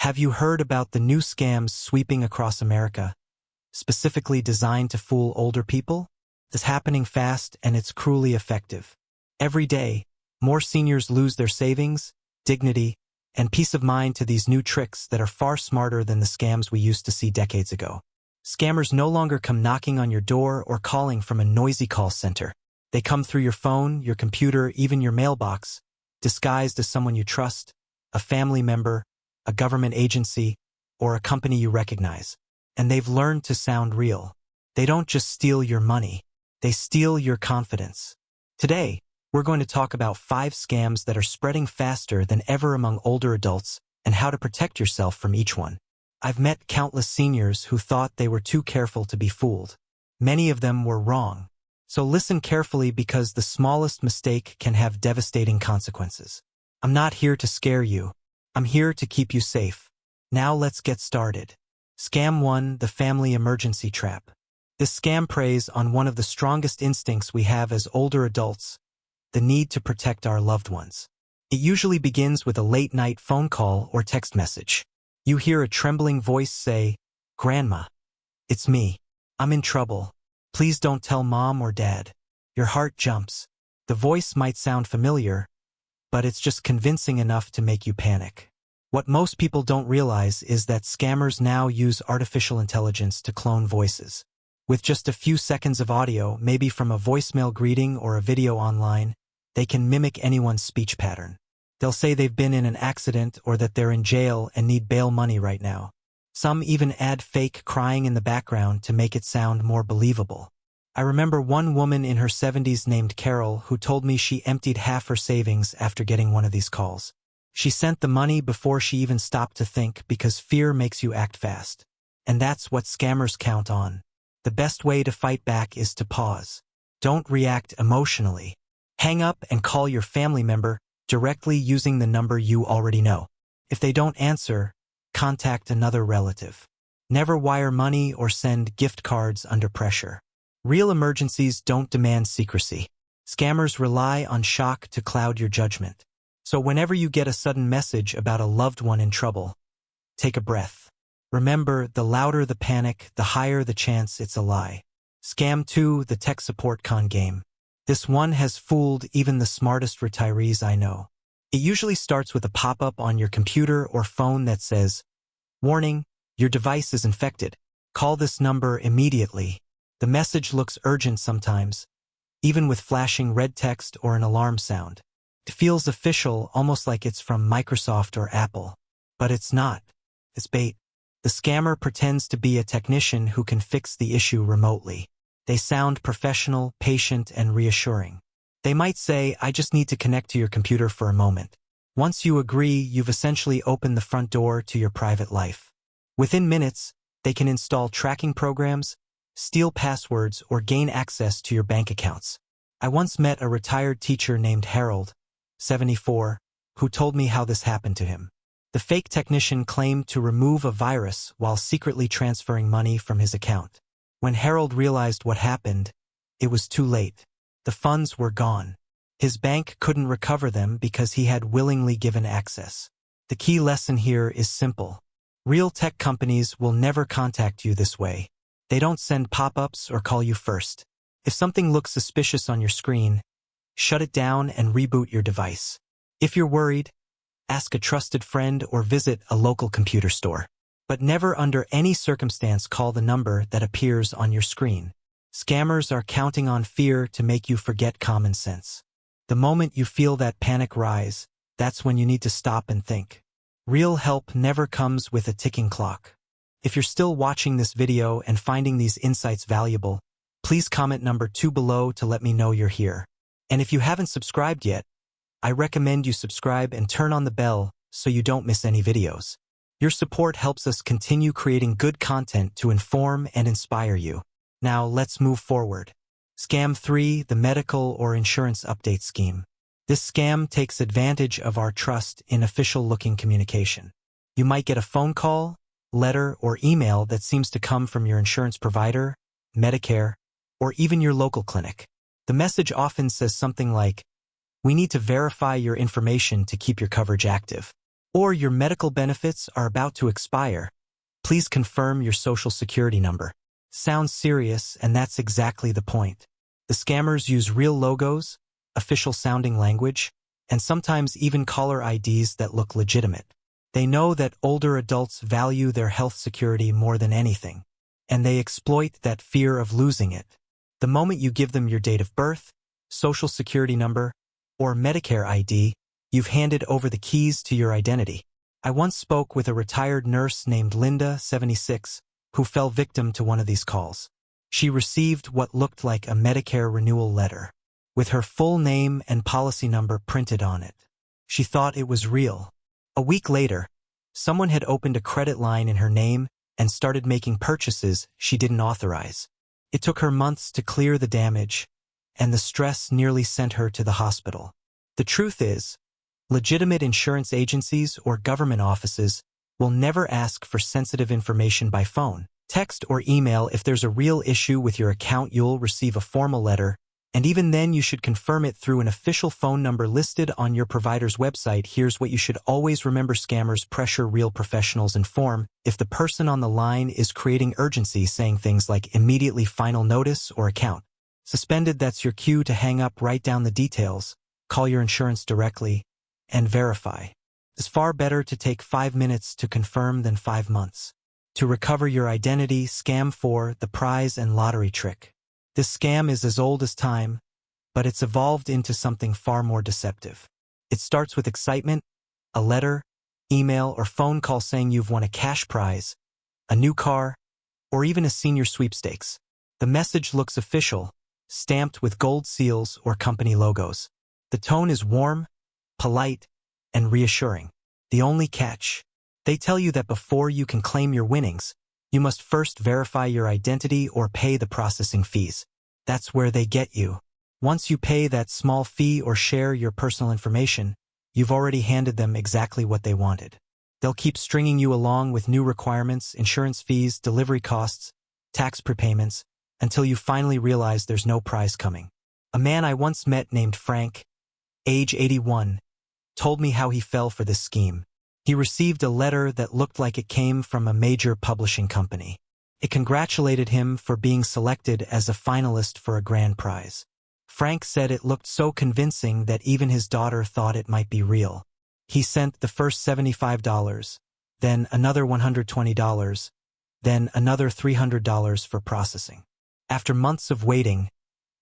Have you heard about the new scams sweeping across America, specifically designed to fool older people? It's happening fast and it's cruelly effective. Every day, more seniors lose their savings, dignity, and peace of mind to these new tricks that are far smarter than the scams we used to see decades ago. Scammers no longer come knocking on your door or calling from a noisy call center. They come through your phone, your computer, even your mailbox, disguised as someone you trust, a family member, a government agency, or a company you recognize. And they've learned to sound real. They don't just steal your money, they steal your confidence. Today, we're going to talk about 5 scams that are spreading faster than ever among older adults and how to protect yourself from each one. I've met countless seniors who thought they were too careful to be fooled. Many of them were wrong. So listen carefully because the smallest mistake can have devastating consequences. I'm not here to scare you. I'm here to keep you safe. Now let's get started. Scam 1: the family emergency trap. This scam preys on one of the strongest instincts we have as older adults, the need to protect our loved ones. It usually begins with a late-night phone call or text message. You hear a trembling voice say, "Grandma, it's me. I'm in trouble. Please don't tell mom or dad." Your heart jumps. The voice might sound familiar, but it's just convincing enough to make you panic. What most people don't realize is that scammers now use artificial intelligence to clone voices. With just a few seconds of audio, maybe from a voicemail greeting or a video online, they can mimic anyone's speech pattern. They'll say they've been in an accident or that they're in jail and need bail money right now. Some even add fake crying in the background to make it sound more believable. I remember one woman in her 70s named Carol who told me she emptied half her savings after getting one of these calls. She sent the money before she even stopped to think because fear makes you act fast. And that's what scammers count on. The best way to fight back is to pause. Don't react emotionally. Hang up and call your family member directly using the number you already know. If they don't answer, contact another relative. Never wire money or send gift cards under pressure. Real emergencies don't demand secrecy. Scammers rely on shock to cloud your judgment. So whenever you get a sudden message about a loved one in trouble, take a breath. Remember, the louder the panic, the higher the chance it's a lie. Scam 2: the tech support con game. This one has fooled even the smartest retirees I know. It usually starts with a pop-up on your computer or phone that says, "Warning, your device is infected. Call this number immediately." The message looks urgent sometimes, even with flashing red text or an alarm sound. It feels official, almost like it's from Microsoft or Apple. But it's not. It's bait. The scammer pretends to be a technician who can fix the issue remotely. They sound professional, patient, and reassuring. They might say, "I just need to connect to your computer for a moment." Once you agree, you've essentially opened the front door to your private life. Within minutes, they can install tracking programs, steal passwords, or gain access to your bank accounts. I once met a retired teacher named Harold, 74, who told me how this happened to him. The fake technician claimed to remove a virus while secretly transferring money from his account. When Harold realized what happened, it was too late. The funds were gone. His bank couldn't recover them because he had willingly given access. The key lesson here is simple. Real tech companies will never contact you this way. They don't send pop-ups or call you first. If something looks suspicious on your screen, shut it down and reboot your device. If you're worried, ask a trusted friend or visit a local computer store. But never under any circumstance call the number that appears on your screen. Scammers are counting on fear to make you forget common sense. The moment you feel that panic rise, that's when you need to stop and think. Real help never comes with a ticking clock. If you're still watching this video and finding these insights valuable, please comment number 2 below to let me know you're here. And if you haven't subscribed yet, I recommend you subscribe and turn on the bell so you don't miss any videos. Your support helps us continue creating good content to inform and inspire you. Now let's move forward. Scam 3: the medical or insurance update scheme. This scam takes advantage of our trust in official-looking communication. You might get a phone call, letter, or email that seems to come from your insurance provider, Medicare, or even your local clinic. The message often says something like, "We need to verify your information to keep your coverage active." Or your medical benefits are about to expire. Please confirm your social security number. Sounds serious, and that's exactly the point. The scammers use real logos, official-sounding language, and sometimes even caller IDs that look legitimate. They know that older adults value their health security more than anything, and they exploit that fear of losing it. The moment you give them your date of birth, social security number, or Medicare ID, you've handed over the keys to your identity. I once spoke with a retired nurse named Linda, 76, who fell victim to one of these calls. She received what looked like a Medicare renewal letter, with her full name and policy number printed on it. She thought it was real. A week later, someone had opened a credit line in her name and started making purchases she didn't authorize. It took her months to clear the damage, and the stress nearly sent her to the hospital. The truth is, legitimate insurance agencies or government offices will never ask for sensitive information by phone, text, or email. If there's a real issue with your account, you'll receive a formal letter, and even then you should confirm it through an official phone number listed on your provider's website. Here's what you should always remember: scammers pressure real professionals. Inform if the person on the line is creating urgency, saying things like immediately, final notice, or account suspended. That's your cue to hang up. Write down the details, call your insurance directly, and verify. It's far better to take 5 minutes to confirm than 5 months to recover your identity. Scam 4, the prize and lottery trick. This scam is as old as time, but it's evolved into something far more deceptive. It starts with excitement, a letter, email, or phone call saying you've won a cash prize, a new car, or even a senior sweepstakes. The message looks official, stamped with gold seals or company logos. The tone is warm, polite, and reassuring. The only catch: they tell you that before you can claim your winnings, you must first verify your identity or pay the processing fees. That's where they get you. Once you pay that small fee or share your personal information, you've already handed them exactly what they wanted. They'll keep stringing you along with new requirements, insurance fees, delivery costs, tax prepayments, until you finally realize there's no prize coming. A man I once met named Frank, age 81, told me how he fell for this scheme. He received a letter that looked like it came from a major publishing company. It congratulated him for being selected as a finalist for a grand prize. Frank said it looked so convincing that even his daughter thought it might be real. He sent the first $75, then another $120, then another $300 for processing. After months of waiting,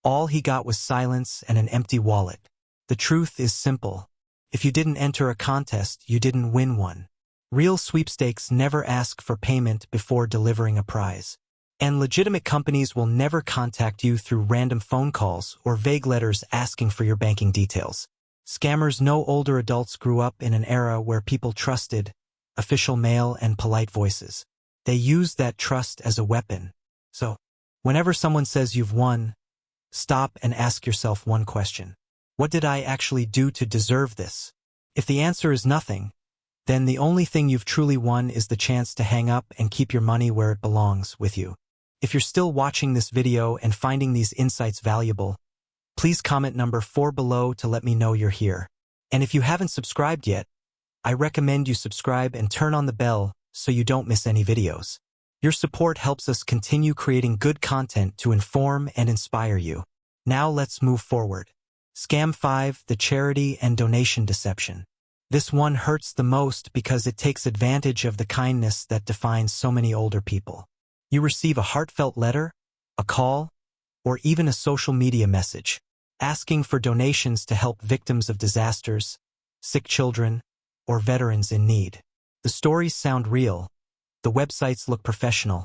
all he got was silence and an empty wallet. The truth is simple. If you didn't enter a contest, you didn't win one. Real sweepstakes never ask for payment before delivering a prize. And legitimate companies will never contact you through random phone calls or vague letters asking for your banking details. Scammers know older adults grew up in an era where people trusted official mail and polite voices. They use that trust as a weapon. So, whenever someone says you've won, stop and ask yourself one question. What did I actually do to deserve this? If the answer is nothing, then the only thing you've truly won is the chance to hang up and keep your money where it belongs, with you. If you're still watching this video and finding these insights valuable, please comment number 4 below to let me know you're here. And if you haven't subscribed yet, I recommend you subscribe and turn on the bell so you don't miss any videos. Your support helps us continue creating good content to inform and inspire you. Now let's move forward. Scam 5, the charity and donation deception. This one hurts the most because it takes advantage of the kindness that defines so many older people. You receive a heartfelt letter, a call, or even a social media message asking for donations to help victims of disasters, sick children, or veterans in need. The stories sound real, the websites look professional,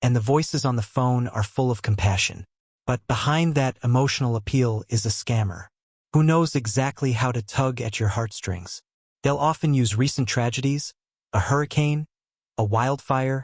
and the voices on the phone are full of compassion. But behind that emotional appeal is a scammer who knows exactly how to tug at your heartstrings. They'll often use recent tragedies, a hurricane, a wildfire,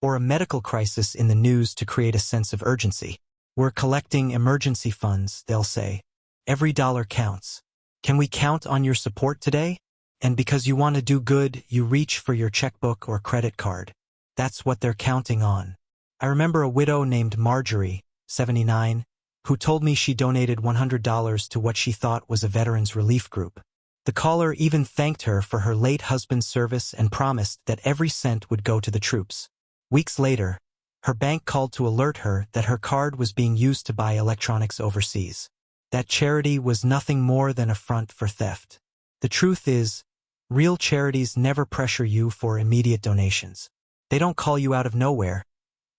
or a medical crisis in the news to create a sense of urgency. We're collecting emergency funds, they'll say. Every dollar counts. Can we count on your support today? And because you want to do good, you reach for your checkbook or credit card. That's what they're counting on. I remember a widow named Marjorie, 79, who told me she donated $100 to what she thought was a veterans relief group. The caller even thanked her for her late husband's service and promised that every cent would go to the troops. Weeks later, her bank called to alert her that her card was being used to buy electronics overseas. That charity was nothing more than a front for theft. The truth is, real charities never pressure you for immediate donations. They don't call you out of nowhere,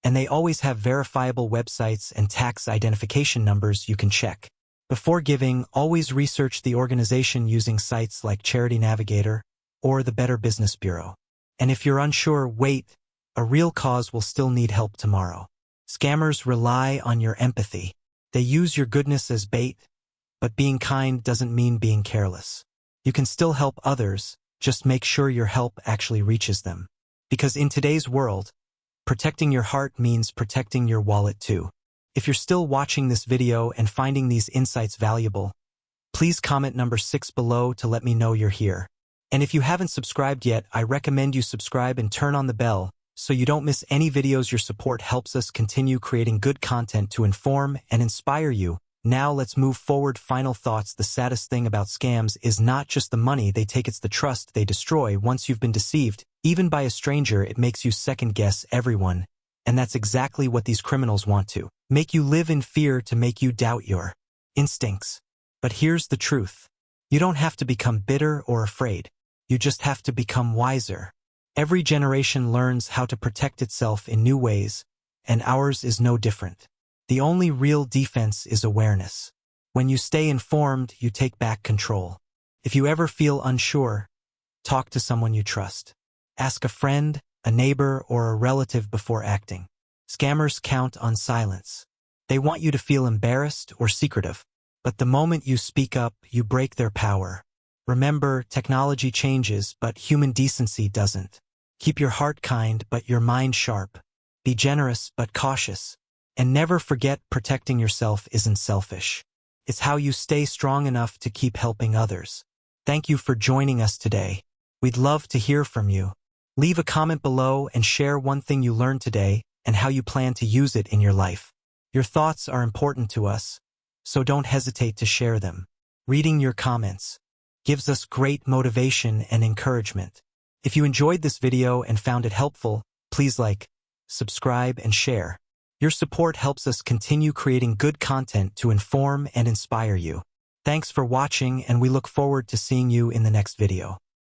and they always have verifiable websites and tax identification numbers you can check. Before giving, always research the organization using sites like Charity Navigator or the Better Business Bureau. And if you're unsure, wait, a real cause will still need help tomorrow. Scammers rely on your empathy. They use your goodness as bait, but being kind doesn't mean being careless. You can still help others, just make sure your help actually reaches them. Because in today's world, protecting your heart means protecting your wallet too. If you're still watching this video and finding these insights valuable, please comment number 6 below to let me know you're here. And if you haven't subscribed yet, I recommend you subscribe and turn on the bell so you don't miss any videos. Your support helps us continue creating good content to inform and inspire you. Now let's move forward. Final thoughts. The saddest thing about scams is not just the money they take, it's the trust they destroy. Once you've been deceived, even by a stranger, it makes you second-guess everyone. And that's exactly what these criminals want to. Make you live in fear, to make you doubt your instincts. But here's the truth. You don't have to become bitter or afraid. You just have to become wiser. Every generation learns how to protect itself in new ways, and ours is no different. The only real defense is awareness. When you stay informed, you take back control. If you ever feel unsure, talk to someone you trust. Ask a friend, a neighbor, or a relative before acting. Scammers count on silence. They want you to feel embarrassed or secretive. But the moment you speak up, you break their power. Remember, technology changes, but human decency doesn't. Keep your heart kind, but your mind sharp. Be generous, but cautious. And never forget, protecting yourself isn't selfish. It's how you stay strong enough to keep helping others. Thank you for joining us today. We'd love to hear from you. Leave a comment below and share one thing you learned today and how you plan to use it in your life. Your thoughts are important to us, so don't hesitate to share them. Reading your comments gives us great motivation and encouragement. If you enjoyed this video and found it helpful, please like, subscribe, and share. Your support helps us continue creating good content to inform and inspire you. Thanks for watching, and we look forward to seeing you in the next video.